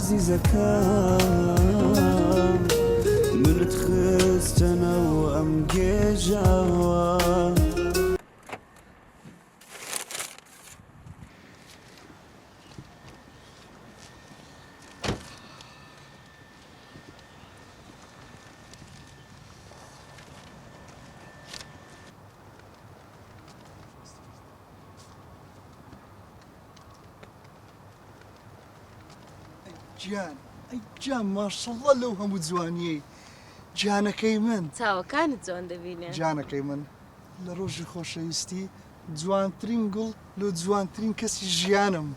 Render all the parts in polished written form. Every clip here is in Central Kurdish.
عزیزەکەم منت خستنەوە ئەم گێژاوە گیان ئەی گیان ماشەڵڵا لەو هەموو جوانیەی گیانەکەی من چاوەکانت جوان دەبینێ گیانەکەی من لە ڕۆژی خۆشەویستی جوانترین گوڵ لە جوانترین کەسی ژیانم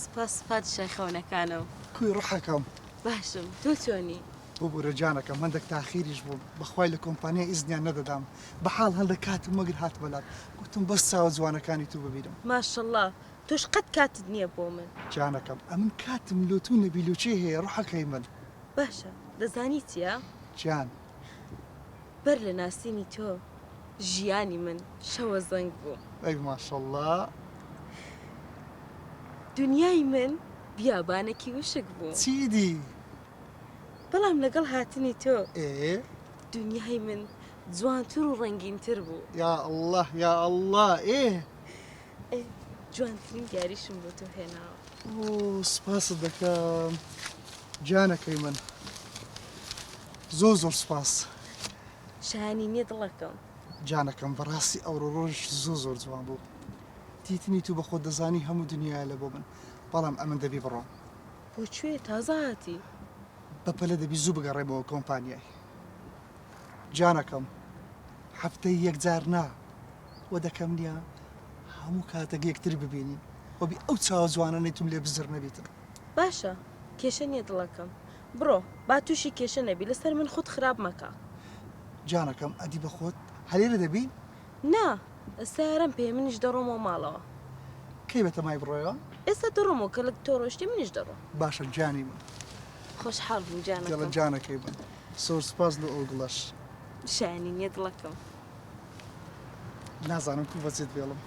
سپاس پادشای خەونەکانم کوی ڕحەکەم باشم تۆ چۆنی بۆ بۆرە گیانەکەم هەندێک تاخیریش بوو بەخوای لە کۆمپانیا ئیزنیان نەدەدام بەحاڵ هەندێک کاتم مەگر هات بەلات گوتم بەس چاوە جوانەکانی تو ببیرم ماشەڵڵا تۆش قەت کاتت نییە بۆ من گیانەکەم ئەمن کاتم لۆتو نەبیلوچێ هەیە ڕحەکەی من باشە دەزانی چییە؟ گیان بەر لە ناسینی تۆ ژیانی من شەوە زەنگ بوو ئەی ماشەڵڵا دنیای من بیابانێکی وشک بوو چیدی بەڵام لەگەڵ هاتنی تۆ ئێ دنیای من جوانتر و ڕەنگینتر بوو یا الله یا الله ئێ جوانترین دیاریشم بۆ تۆ هێناوە سپاست دەکەم گیانەکەی من زۆر زۆر سپاس شایانی نییە دڵەکەم گیانەکەم بەڕاستی ئەوڕۆ ڕۆژ زۆر جوان بوو دیتنی تو بە خۆت دەزانی هەموو دنیاە لە بۆ من بەڵام ئەمن دەبی بڕۆم بۆکوێ تازە هاتی بەپەلە دەبی زوو بگەڕێمەوە کۆمپانیای گیانەکەم هەفتەی یەکجار نا وە دەکەم نییە هەموو کاتێک یەکتر ببینین وەبی ئەو چاوە جوانە نەیتم لێ بزر نەبیتن باشە کێشە نییە دڵەکەم بڕۆ با تووشی کێشە نەبی لەسەر من خودت خراپ مەکە گیانەکەم ئەدی بە خۆت هەلێرە دەبی نا ئێستا یارم پێ منیش دەڕۆمەوە ماڵەوە کەی بەتەمای بڕۆیەوە ئێستا دەڕۆمەوە کە لە تۆ ڕۆشتی منیش دەڕۆ باشە گیانی من خۆشحاڵ بووم گەڵە جانەکەم گیانەکەی من زۆر سپاس لە ئەو گڵەش شایانی نییە دڵەکەم نازانم کو بەجێت بێڵم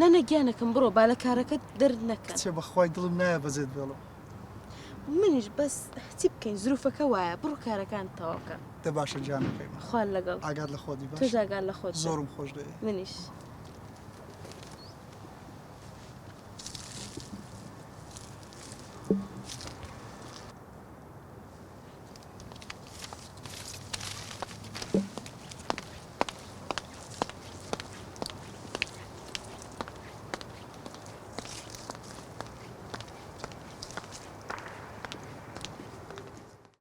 نانە گیانەکەم بڕۆ با لە کارەکەت دەرد نەکەن چێ بەخوای دڵم نایە بەجێت بێڵم منیش بەس چی بکەین زروفەکە وایە بڕۆ کارەکان تەواوکە دە باشە گیانەکەی من خوال لەگەڵ ئاگات لە خۆتی تۆ باش ژاگال لە خۆت زۆرم خۆش دەوێت منیش